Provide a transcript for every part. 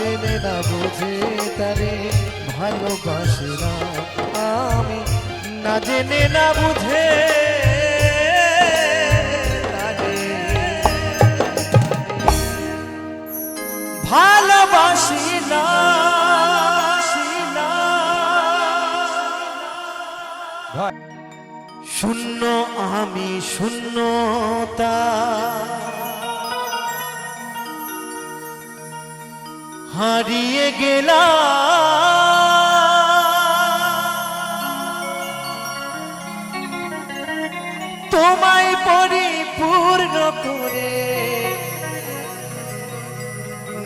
জেনে না বুঝে তারে ভালোবাসি না আমি, না জেনে না বুঝে তারে ভালোবাসি না। শূন্য আমি শূন্যতা হারিয়ে গেলাম, তোমায় পরিপূর্ণ করে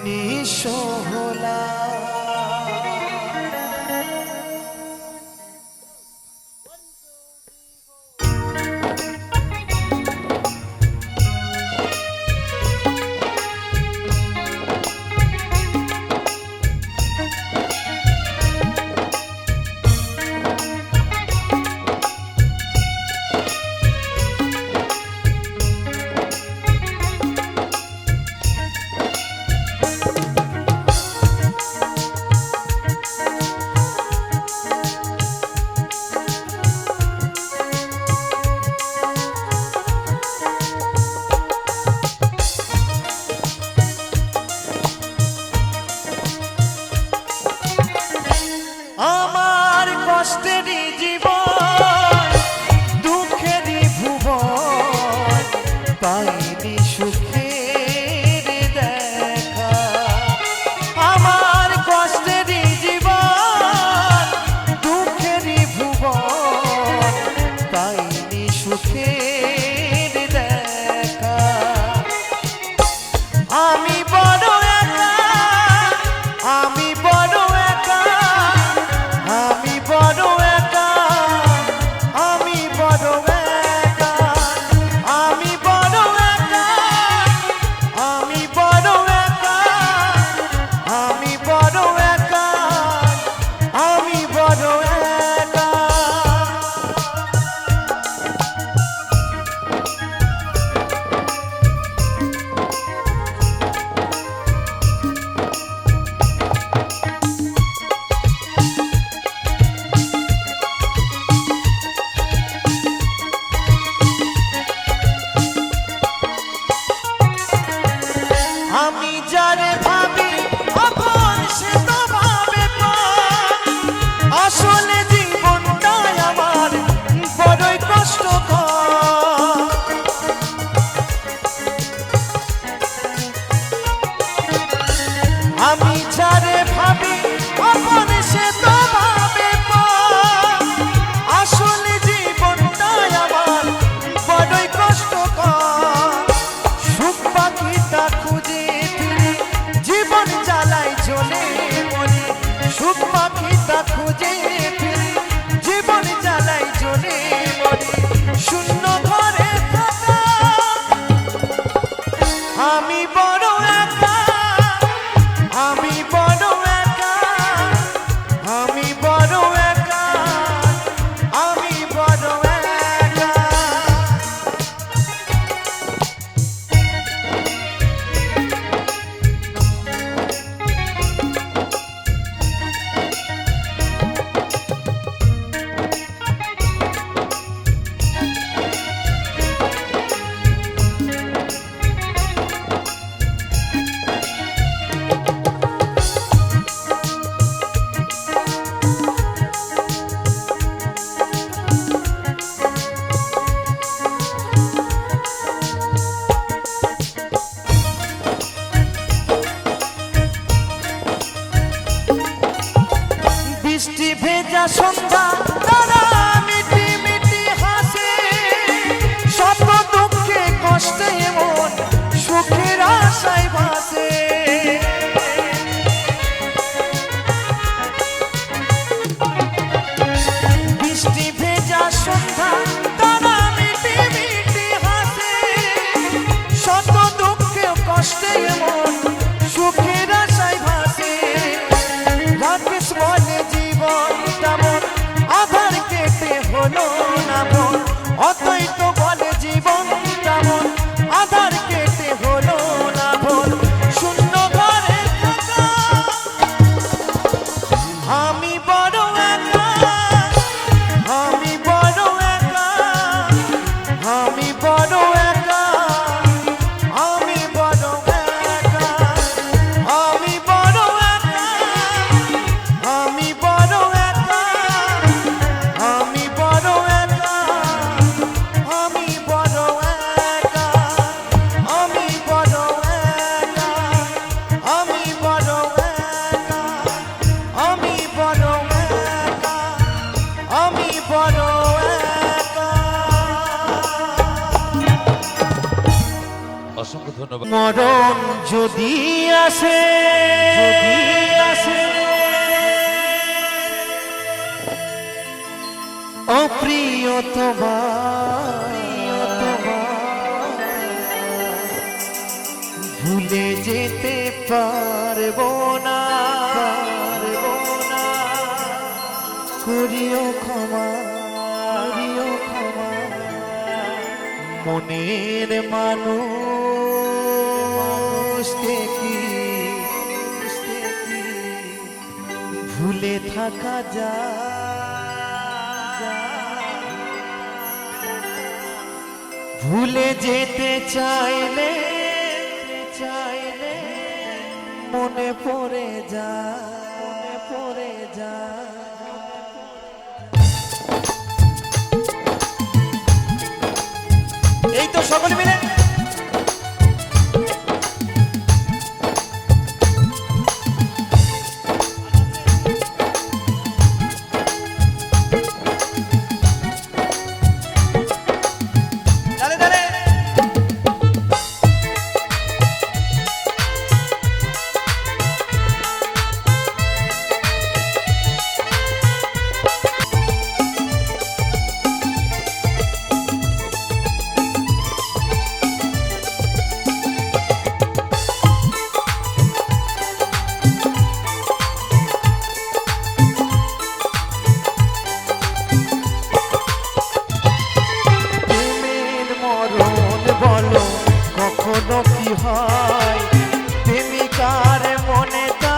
নিঃস্ব হলাম। আমার কষ্টেরই জীবন, দুঃখেরই ভুবন, পাইনি সুখের দেখা। আমার কষ্টেরই জীবন, দুঃখেরই ভুবন, পাইনি সুখের দেখা। আমি বড় একা, আমি বড় একা, আমি বড় একা, আমি বড় একা, আমি বড় একা, আমি বড় একা, আমি বড় একা, আমি বড় একা। আমি যারে ভাবি আপন সে তো ভাবে পর, আসলে জীবনটাই আমার বড়ই কষ্টকর। আমি যারে ভাবি আপন সে তো ভাবে পর, আসলে জীবনটাই আমার বড়ই কষ্টকর। সুখ পাখিটা খুঁজে ফিরি, জীবন জ্বালাই জ্বলে মরি। সুখ পাখিটা খুঁজে ফিরি, জীবন জ্বালাই জ্বলে মরি। শূন্য ঘরে থাকা আমি বড় একা, আমি বড় একা, আমি বড় একা, আমি বড় একা। বৃষ্টি ভেজা সন্ধ্যা তারা মিটি মিটি হাসে, শত দুঃখে কষ্টে মন সুখের আশায় ভাসে। বৃষ্টি ভেজা সন্ধ্যা তারা মিটি মিটি হাসে, শত দুঃখে কষ্টে মন সুখের আশায় ভাসে। রাকেশ বলে জীবনটা মন আধার কেটে হলো না মন, অতই তো বলে জীবনটা মন আধার কেটে হলো না মন। শূন্য মরণ যদি আসে, অপ্রিয়তমা ভুলে যেতে পারবো না, করিও ক্ষমা, মনের মানুষকে কি ভুলে থাকা যায়, ভুলে যেতে চাইলে মনে পড়ে যায়। এই তো সকলে মিলে বলো কখনো কি হয়, প্রেমিকার মনে তা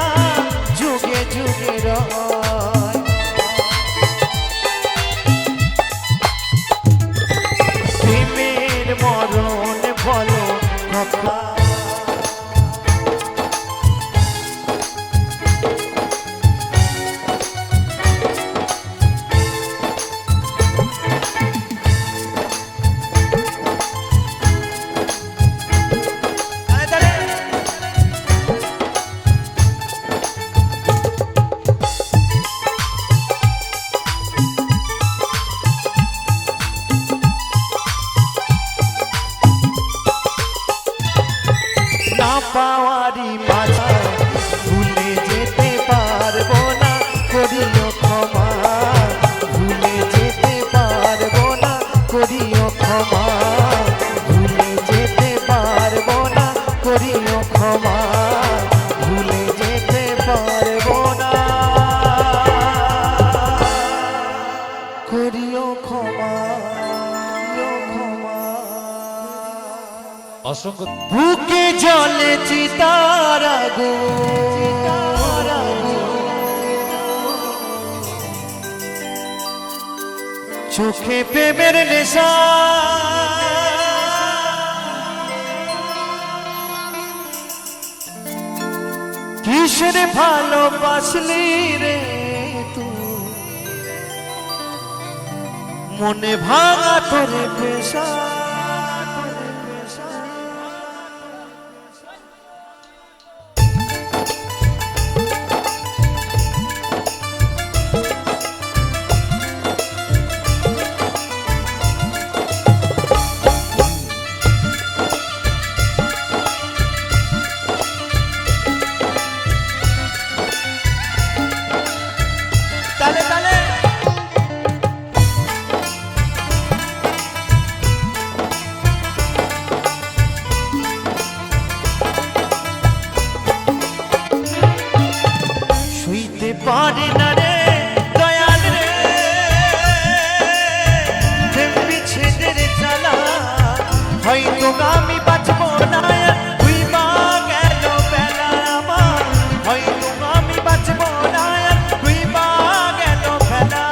যুগে যুগে রয়। প্রেমের মরণ বলো কখনো পাওয়ারি মাঝা ভুলে যেতে পারবো না, করিও ক্ষমা, ভুলে যেতে পারবো না, করিও ক্ষমা, ভুলে যেতে পারবো না, করিও ক্ষমা, ভুলে যেতে পারবো না, করিও ক্ষমা। অসংখ্য বুকে জলে চিতার আগুন, চোখে প্রেমের নেশা, কিসের ভালোবাসলি রে তুই, মনে ভাঙা তোর পেশা। পারে না রে দয়াল রে, প্রেম বিচ্ছেদের জ্বালা, হয়তো আমি বাঁচবো না, তুই মা গেল বেলা আমার, হয়তো আমি বাঁচবো না, তুই মা গেল বেলা।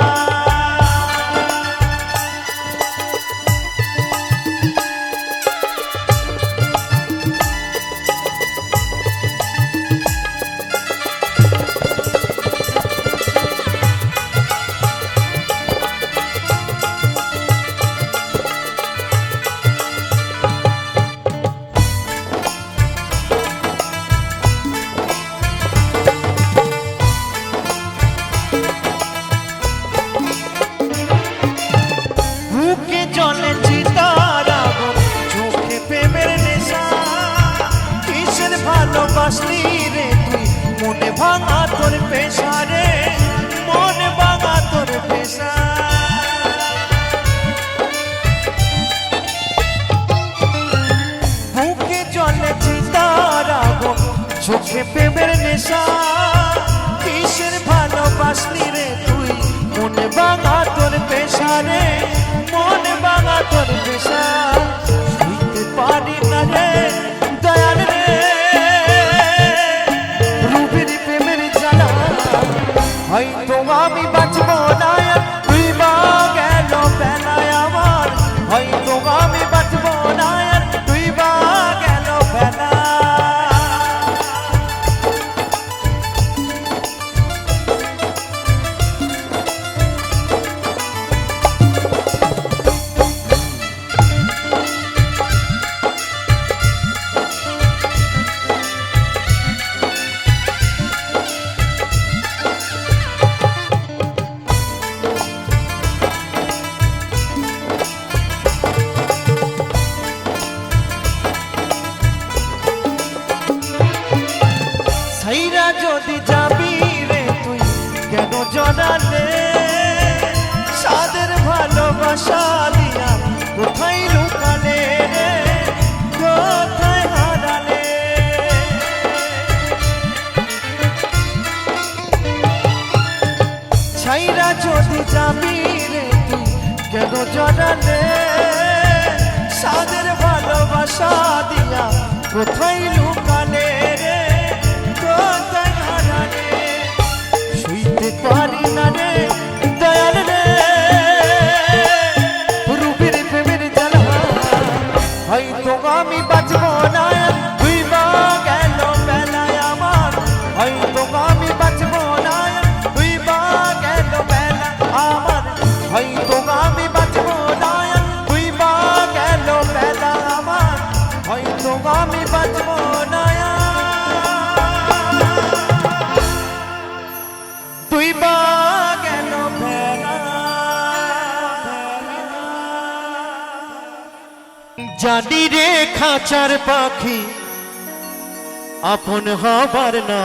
নেশা কিসের ভালোবাসলি রে তুই মন ভাঙা তোর পেশা রে মন ভাঙা তোর পেশা শুইতে পারি না রে দয়াল রে রূপের প্রেমের জ্বালা হয়তো আমি বাঁচব না তুই বা গেল বেলায় আমার হয়তো আমি বাঁচব না তুই বা গেল বেলা সাইরা যদি যাবি রে তুই কেন জড়ালে সাদের ভালোবাসা দিয়া কোথায় লুকালে রে কোথায় হারালে সাইরা যদি যাবি রে তুই কেন জড়ালে সাদের ভালোবাসা দিয়া কোথায় লুকালে রে কোথায় হারালে শুইতে পারি না রে দয়াল রে রূপের প্রেমের জ্বালা হয়তো আমি বাঁচব না তুই বা গেল বেলায় আমার হয়তো আমি বাঁচব না তুই বা গেল বেলা আমার হয়তো আমি বাঁচব না তুই বা গেল বেলা আমার হয়তো আমি বাঁচব না তুই বা গেল বেলা জানি রে খাঁচার পাখি আপন হবার না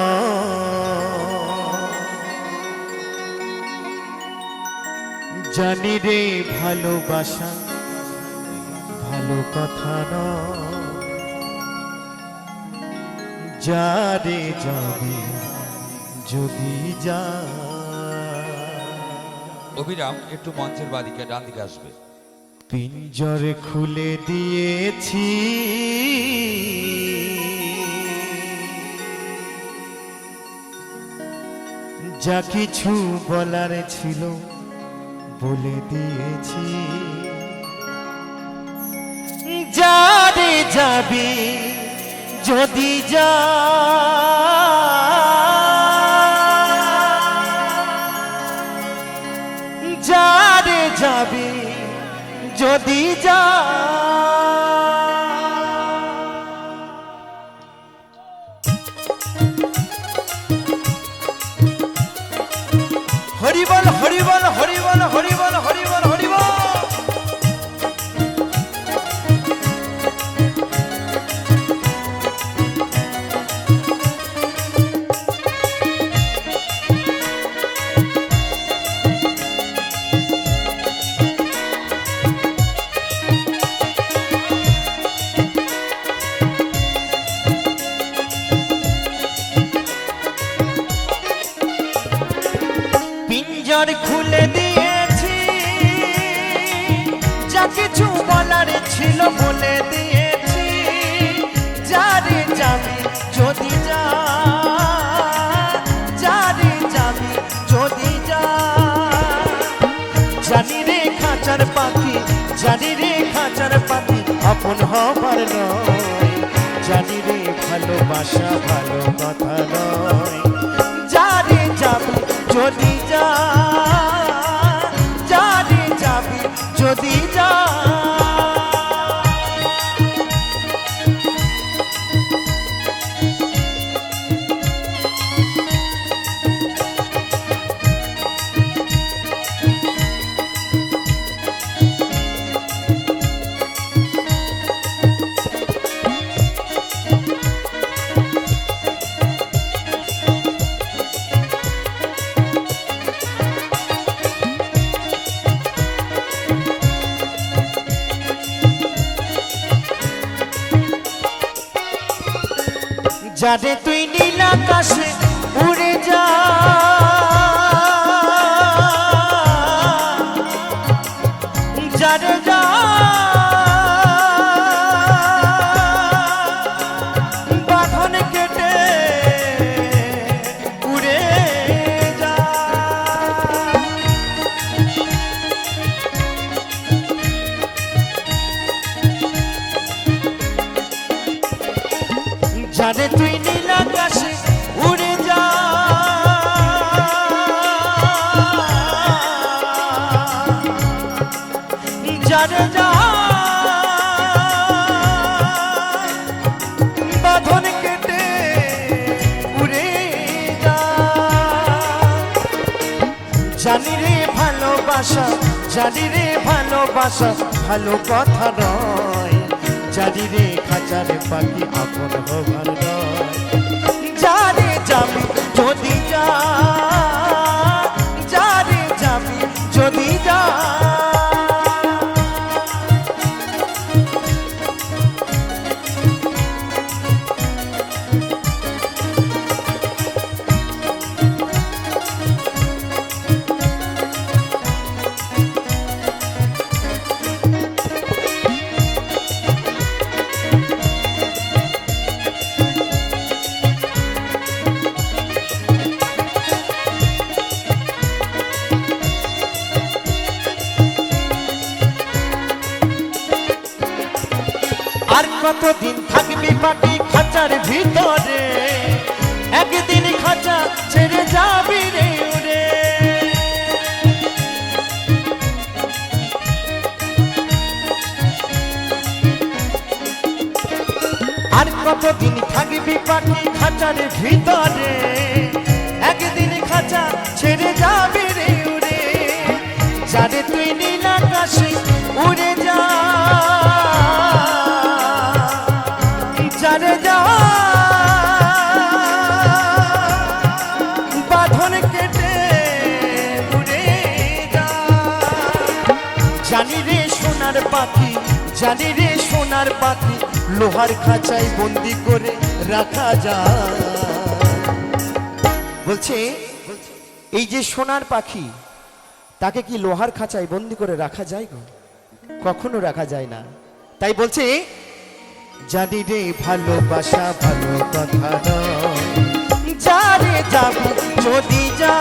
জানি রে ভালোবাসা ভালো কথা না যারে যাবি যদি যা অভিরাম একটু মঞ্চের বাদিকে ডান দিকে আসবে। পিঞ্জর খুলে দিয়েছি যা কিছু বলার ছিল বলে দিয়েছি যারে যাবি যদি যা যারে যাবি যদি যা হরিবল হরিবল হরিবল হরিবল হরিবল হরিবল পিঞ্জর খুলে দিয়েছি যা কিছু বলার ছিল বলে দিয়েছি যারে যাবি যদি যা যারে যাবি যদি যা জানি রে খাঁচার পাখি জানি রে খাঁচার পাখি আপন হবার নয় জানি রে ভালোবাসা ভালো কথা নয় যারে যাবি যদি যা যারে যাবি যদি যা যারে তুই নীল আকাশে উড়ে যা, যারে যা বাঁধন কেটে উড়ে যা। যারে তুই নীল আকাশে উড়ে যা, যারে যা বাঁধন কেটে উড়ে যা। জানি রে ভালোবাসা, জানি রে ভালোবাসা ভালো কথা নয়, জানি রে খাঁচার পাখি আপন হবার নয়। যারে যাবি যদি যা, যারে যাবি যদি যা। আর কতদিন থাকবি পাখি খাঁচার ভিতরে, একদিন খাঁচা ছেড়ে যাবি রে উড়ে। আর কতদিন থাকবি পাখি খাঁচার ভিতরে, একদিন খাঁচা ছেড়ে যাবি রে উড়ে। যারে তুই নীল আকাশে উড়ে যা, যারে যা বাঁধন কেটে উড়ে যা। জানি রে সোনার পাখি, জানি রে সোনার পাখি লোহার খাঁচায় বন্দি করে রাখা যায়। বলছে এই যে সোনার পাখি, তাকে কি লোহার খাঁচায় বন্দি করে রাখা যায় গো? কখনো রাখা যায় না। তাই বলছে জানি রে ভালোবাসা ভালো কথা নয়, যারে যাবি যদি যা,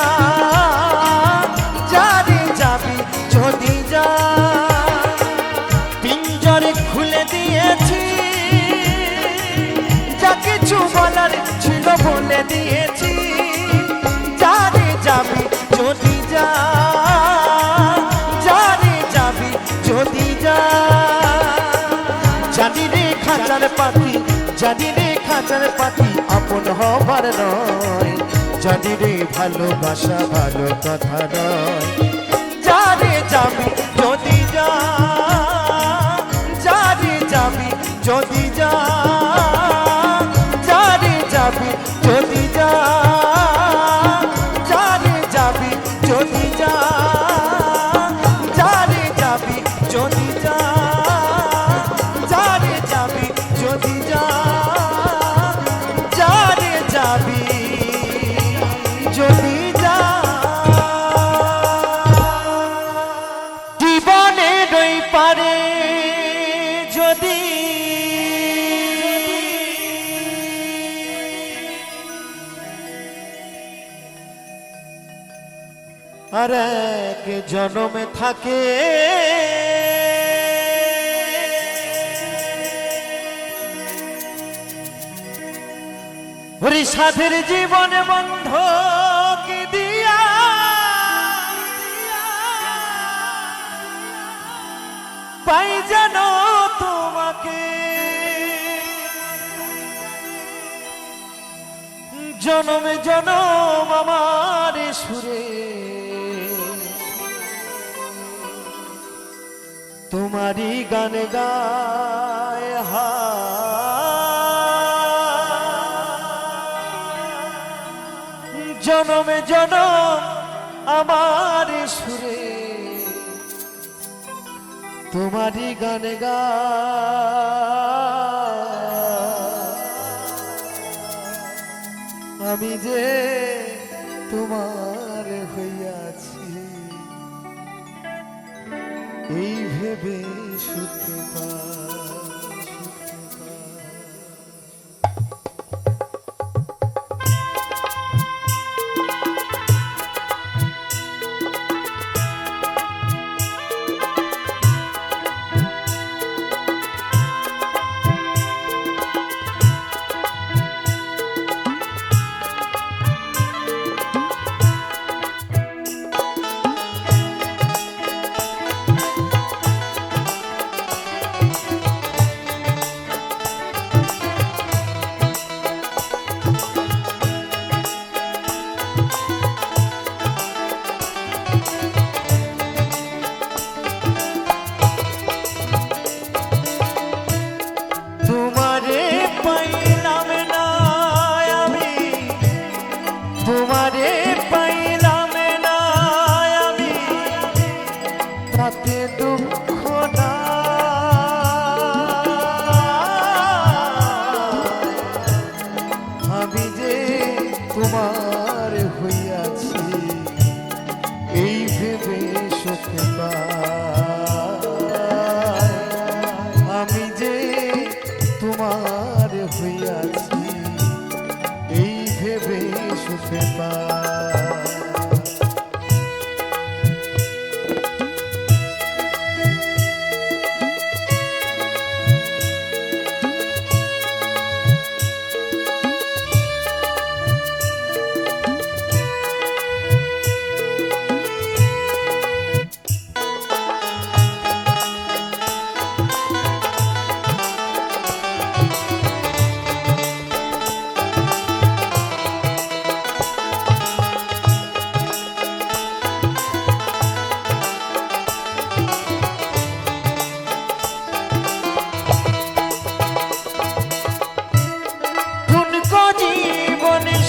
যারে যাবি যদি যা। পিঞ্জরে খুলে দিয়েছি, যা কিছু বলার ছিল বলে দিয়েছি। যারে যাবি যদি যা, যারে যাবি যদি যা। জানি রে খাঁচার পাখি, জানি রে খাঁচার পাখি আপন হবার নয়, জানি রে ভালোবাসা ভালো কথা নয়। যারে যাবি যদি যা, যারে যাবি যদি যা, যারে যাবি যদি যা, যারে যাবি যদি যা, যারে যাবি যদি যা, যারে যাবি যদি যা, যারে যাবি যদি যা। জীবনের ওই পারে যদি আর এক জনমে থাকে, ওরে সাধের জীবন বন্ধক দিয়া পাই যেন তোমাকে। জনমে জনম আমার সুরে তোমারই গান গায় হা। জনমে জনম আমার সুরে তোমারই গান গায়। আমি যে তোমার হইয়াছি এই ভেবে সুখে তোমারে পাইলাম না আমি, তোমারে পাইলাম না আমি, তাতে দুঃখ না। আমি যে তোমার হইয়াছি এই ভেবে সুখে পাই। আমি যে তোমার হইয়াছি এই ভেবে সুখে পাই।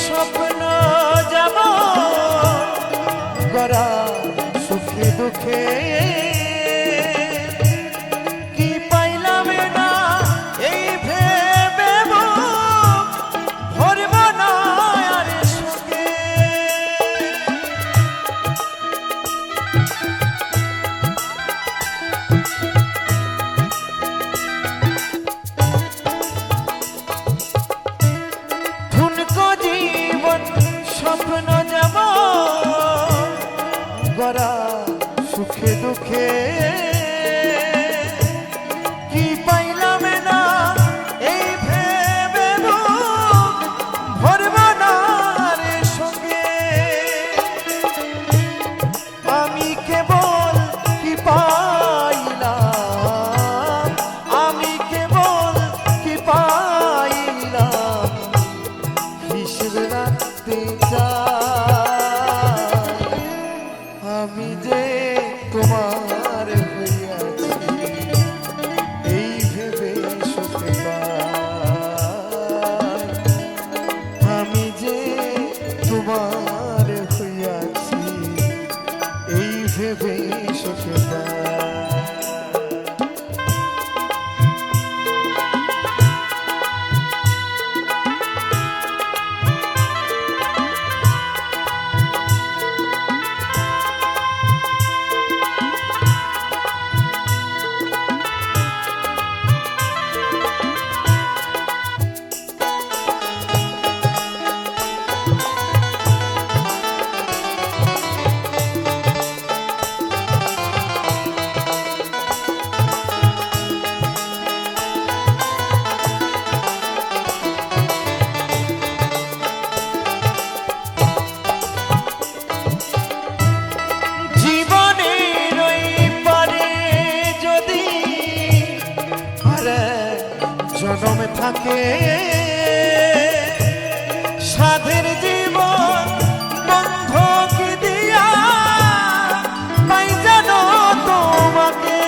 স্বপ্ন যাব গড়া সুখে দুঃখে, কি পাইলাম না এই ভেবে ভরব না আর সুখে। স্বপ্ন যাব গড়া সুখে দুঃখে, কি পাইলাম না এই ভেবে ভরব না রে সঙ্গে। আমি কেবল কি পাইলাম, আমি কেবল কি পাইলাম হিসেব রাখতে চাই। আমি যে তোমার হইয়াছি এই ভেবে সুখে পাই। আমি যে তোমার হইয়াছি এই ভেবে সুখে পাই। জনম থাকে সাধের জীবন বন্ধক দিয়া পাই জানো তোমাকে।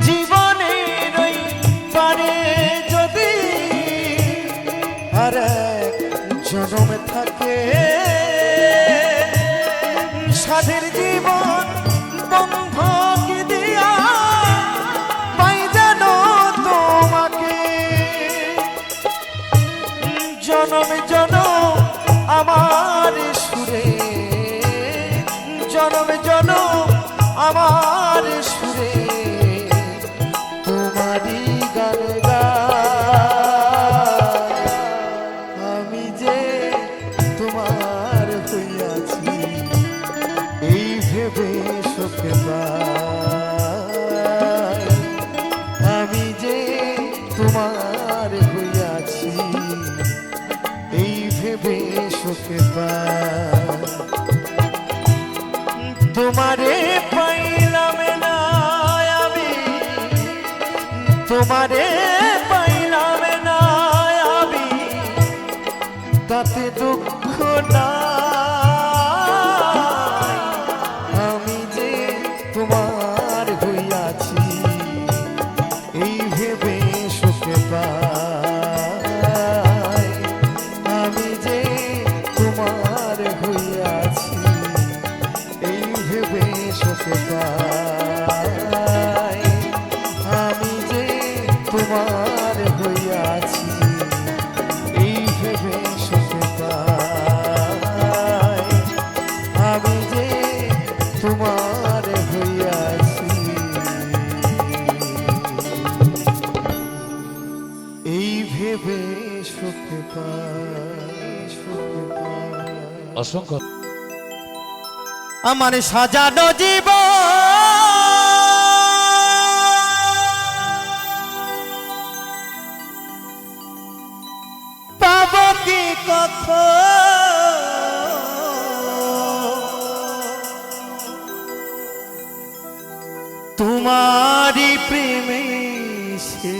জীবনের ওই পারে যদি আর জনম থাকে সাধের জীবন বন্ধক দিয়া পাই যেন তোমাকে জনম জনম আমার সুরে জনম জনম আমার সুরে তোমারই গান গাই আমি যে তোমার হইয়াছি এই ভেবে সুখে পাই আমি যে তোমার হইয়াছি এই ভেবে সুখে পাই তোমারে পাইলাম না আমি তোমারে পাইলাম না আমি তাতে দুঃখ নাই আমি যে তোমার হইয়াছি এই ভেবে সুখে পাই আমি যে তোমার হইয়াছি এই ভেবে সুখে পাই আমি যে তোমার হইয়াছি এই ভেবে সুখে পাই আমি যে তোমার হইয়াছি এই ভেবে সুখে পাই সুখে পাই অসংখ্য আমার সাজানো জীব পাব কি তোমারি প্রেমে সে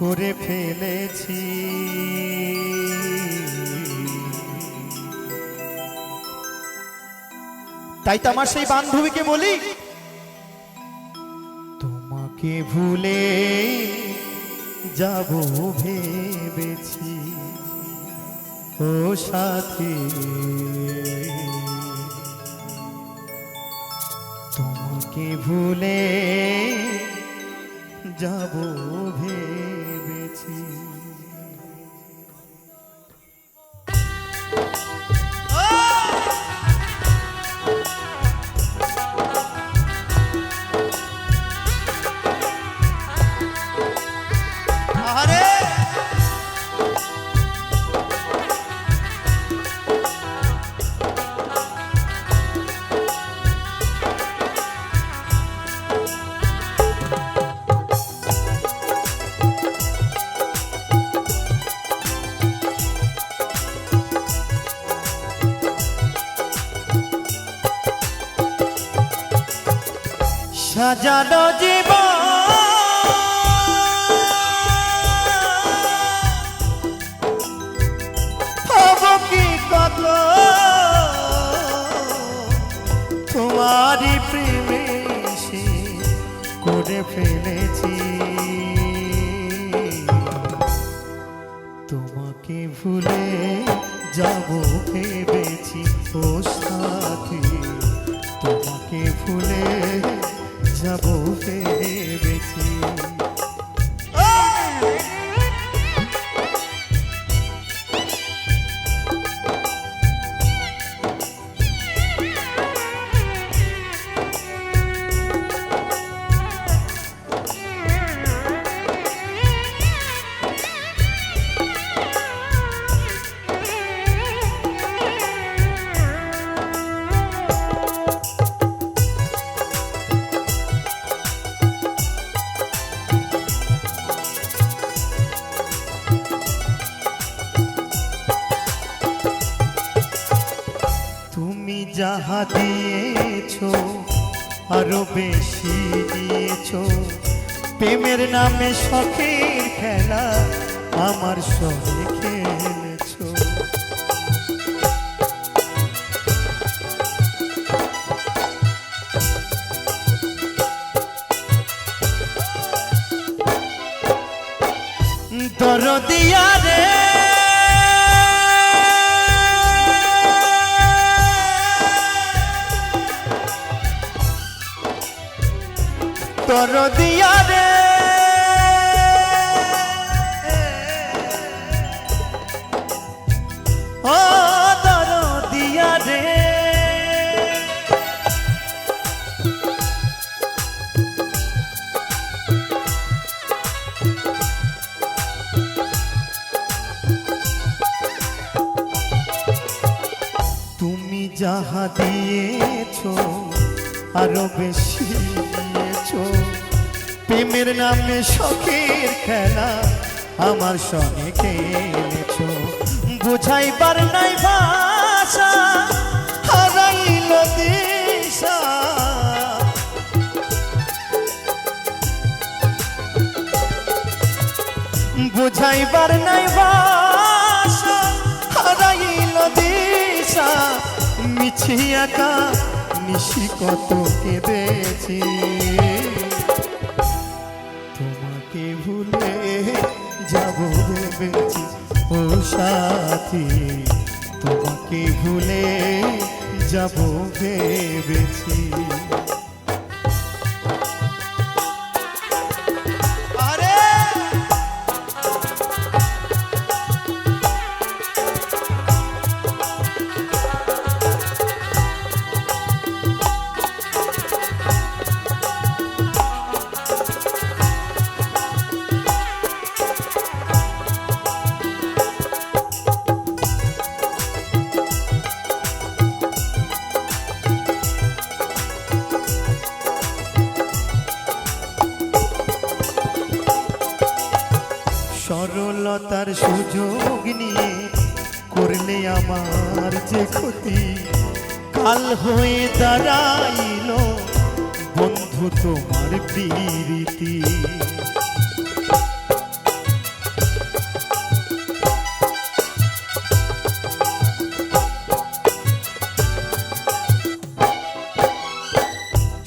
করে ফেলেছি তাই তো আমার সেই বান্ধবীকে বলি তোমাকে ভুলে যাব ভেবেছি ও সাথী তোমাকে ভুলে যাব ভেবেছি সাজানো জীবন হব কি কত তোমারই প্রেমে সে করে ফেলেছি তোমাকে ভুলে যাব ভেবেছি ও সাথী তোমাকে ভুলে যাব ভেবেছি যাহা দিয়েছো আরো বেশি দিয়েছো প্রেমের নামে শখের খেলা আমার সঙ্গে খেলেছো দরদিয়া রে দরদিয়া রে ও দরদিয়া রে তুমি যাহা দিয়েছো আরো বেশি দিয়েছো প্রেমের নামে শখের খেলা আমার সঙ্গে খেলেছো বুঝাইবার নাই ভাষা হারাইল দিশা বুঝাইবার নাই ভাষা হারাইল দিশা মিছি একা নিশি কত কেঁদেছি তোমাকে ভুলে যাব ভেবেছি ও সাথী তোমাকে ভুলে যাব ভেবেছি সরলতার সুযোগ নিয়ে করলে আমার যে ক্ষতি কাল হয়ে দাঁড়াইল বন্ধু তোমার প্রীতি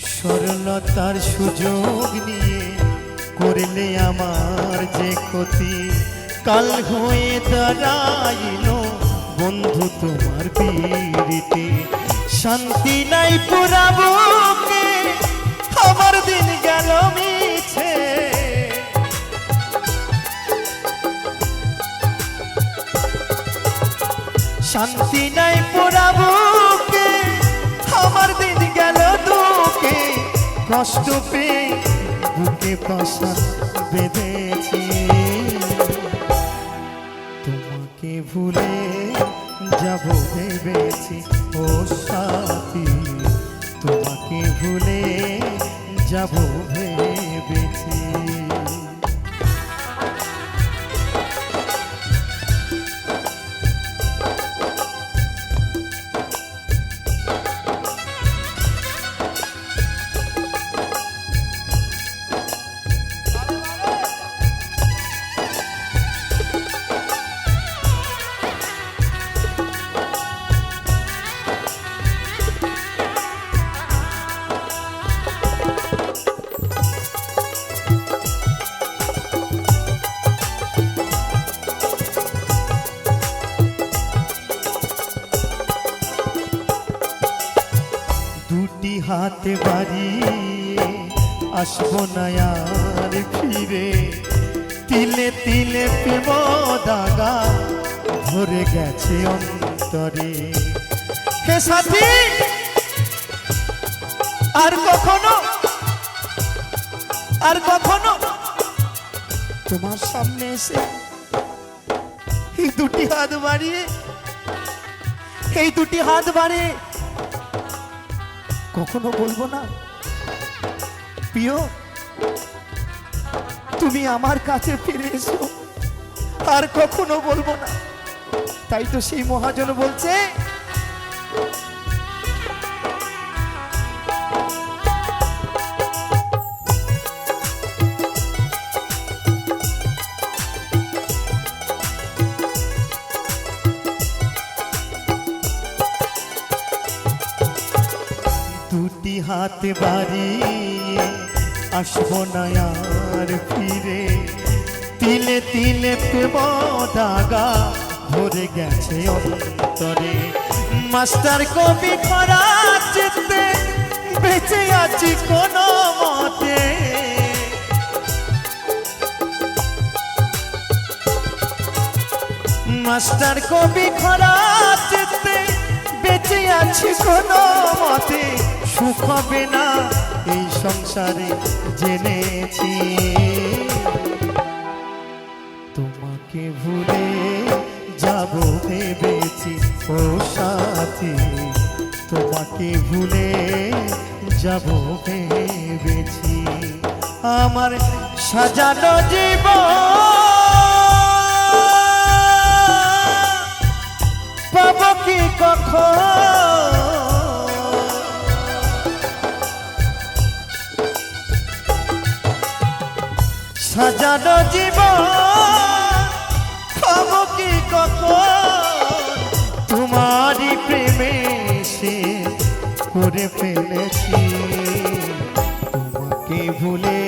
সরলতার সুযোগ নিয়ে করলে আমার যে ক্ষতি কাল হয়ে দাঁড়াইল বন্ধু তোমার প্রীতি শান্তি নাই পুরা বুকে আমার দিন গেল মিছে শান্তি নাই পুরা বুকে আমার দিন গেল দুঃখে কষ্ট পেয়ে বুকে পাশা বেঁধেছি তোমাকে ভুলে যাব ভেবেছি ও সাথী তোমাকে ভুলে যাব ভেবেছি দুটি হাতে বাড়িয়ে আসবো না আর ফিরে তিলে তিলে প্রেম দাগা ভরে গেছে অন্তরে হে সাথী আর কখনো তোমার সামনে এসে এই দুটি হাত বাড়িয়ে কখনো বলবো না প্রিয় তুমি আমার কাছে ফিরে এসো আর কখনো বলবো না তাই তো সেই মহাজন বলছে দুটি হাত বাড়িয়ে আসবো না আর ফিরে তিলে তিলে প্রেম দাগা ভরে গেছে অন্তরে মাস্টার কবি খরা চিত্তে বেঁচে আছি কোনো মতে মাস্টার কবি খরা চিত্তে বেঁচে আছি কোনো মতে সুখ হবে না এই সংসারে জেনেছি তোমাকে ভুলে যাব ভেবেছি ও সাথী তোমাকে ভুলে যাব ভেবেছি আমার সাজানো জীবন পাব কি কখন সাজানো জীবন পাব কি কখন তোমারই প্রেমে সে করে ফেলেছি তোমাকে ভুলে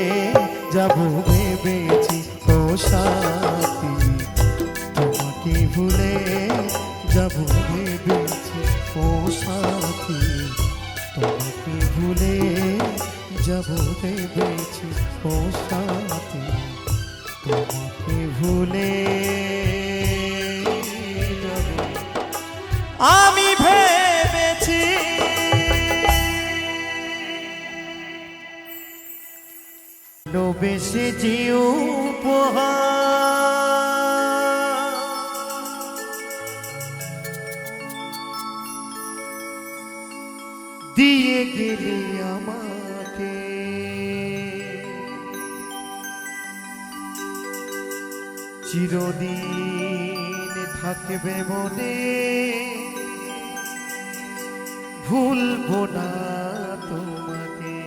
যাব ভেবেছি ও সাথী তোমাকে ভুলে যাব ভেবেছি ও সাথী তোমাকে ভুলে যাব ভেবেছি ও সাথী তোমাকে ভুলে যাব আমি ভেবেছি বেশি জিউ দিয়ে গেলে আমাকে চিরদিন থাকবে মনে ভুলবো না তোমাকে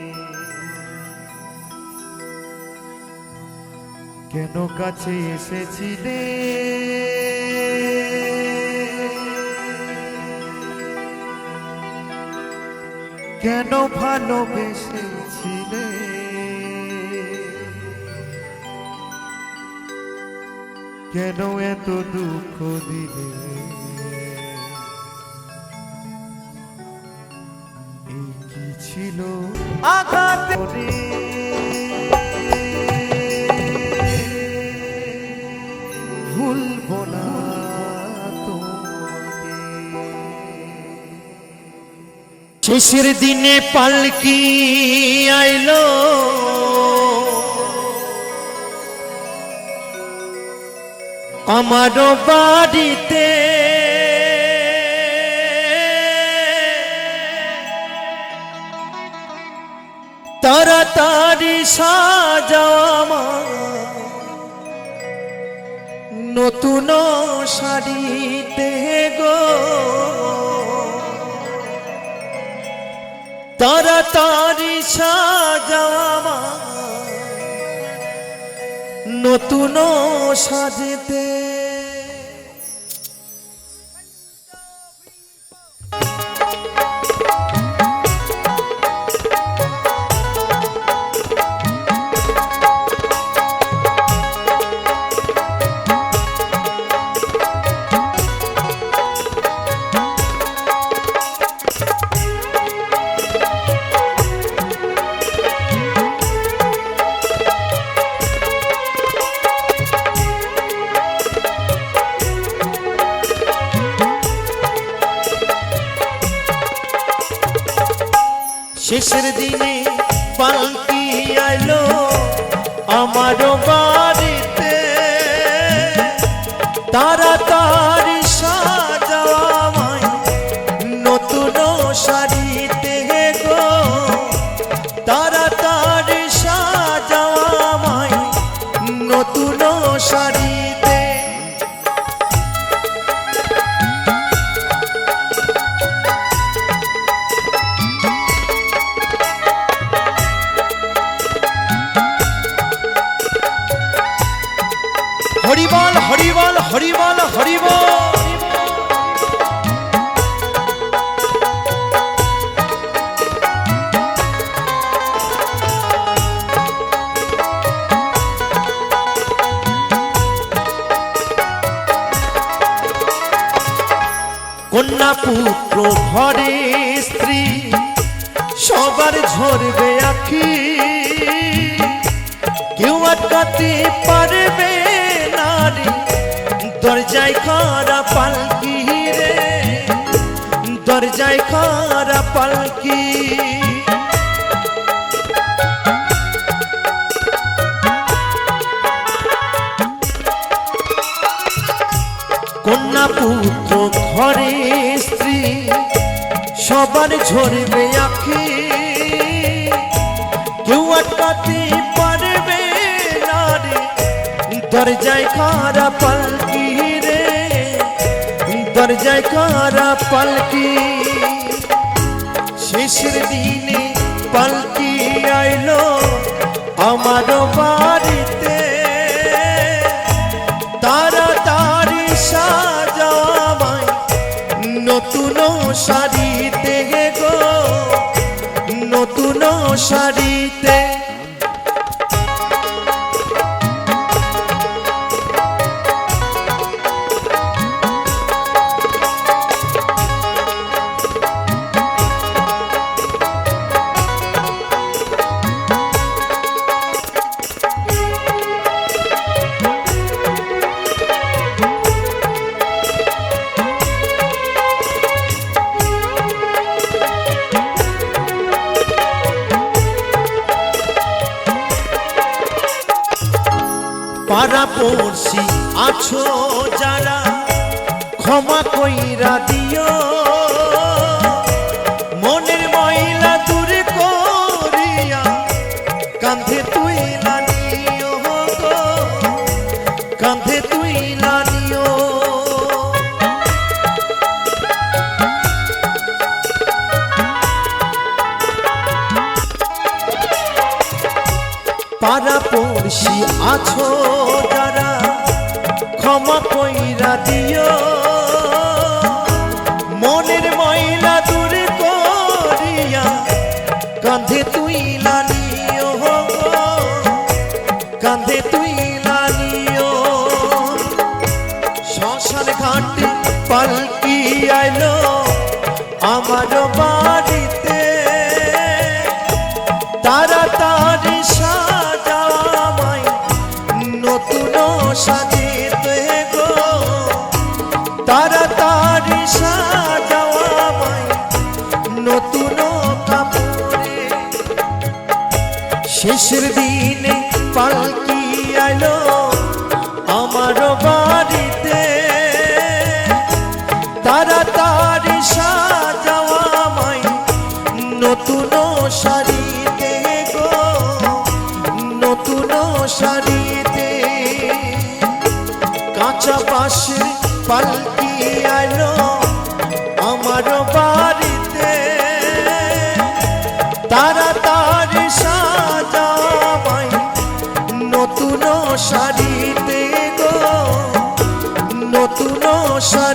কেন কাছে এসেছিলে কেন ভালোবেসেছিলে কেন এত দুঃখ দিলে এই কি ছিল আঘাত করে ভুলবো না তোমাকে শেষের দিনে পালকি আইলো আমার বাড়িতে তাড়াতাড়ি সাজাওয়া নতুন শাড়িতে গো তাড়াতাড়ি সাজাওয়া নতুন সাজেতে শেষের দিনে পালকি আইলো আমার বাড়িতে তাড়াতাড়ি সাজাওয়া নতুন শাড়িতে গো তাড়াতাড়ি সাজাওয়া নতুন শাড়িতে হরিবল হরিবল হরিবল হরিবল কন্যা পুত্র ঘরে স্ত্রী সবার ঝরবে আখি কেউ আটকাতে পারবে দরজায় খারা পালকি রে, দরজায় খারা পালকি। কন্যা পুত্র ঘরে স্ত্রী সবার ঝরবে আঁখি, কেউ আটকাতে পারবে না রে দরজায় খারা পালকি রে, দরজায় খারা পালকি। শেষের দিনে পালকি আইলো আমার বাড়িতে, তাড়াতাড়ি সাজাওয়ায় নতুন শাড়িতে গো, নতুন শাড়িতে। পাড়া পড়শি আছো যারা ক্ষমা কইরা দিও, মনের ময়লা দূর করিয়া কাঁধে তুইলা নিও গো, কাঁধে তুইলা নিও। পাড়া পড়শি আছো যারা ক্ষমা কইরা দিও, মনের ময়লা দূর করিয়া কাঁধে তুইলা নিও গো, কাঁধে তুইলা নিও। শ্মশান ঘাটে পালকি আইলো আমার বাড়িতে, তাড়াতাড়ি সাজাওয়ায় নতুন সাজিতে গো, তাড়াতাড়ি সাজাওয়ায় নতুন কাপড়ে। শেষের দিনে পালকি আইলো আমার বাড়িতে, তাড়াতাড়ি সাজাওয়ায় নতুন শাড়িতে গো, নতুন শাড়িতে। কাঁচা বাঁশের পালকি আইলো আমার বাড়িতে, তাড়াতাড়ি সাজাওয়ায় নতুন শাড়িতে গো, নতুন শাড়ি।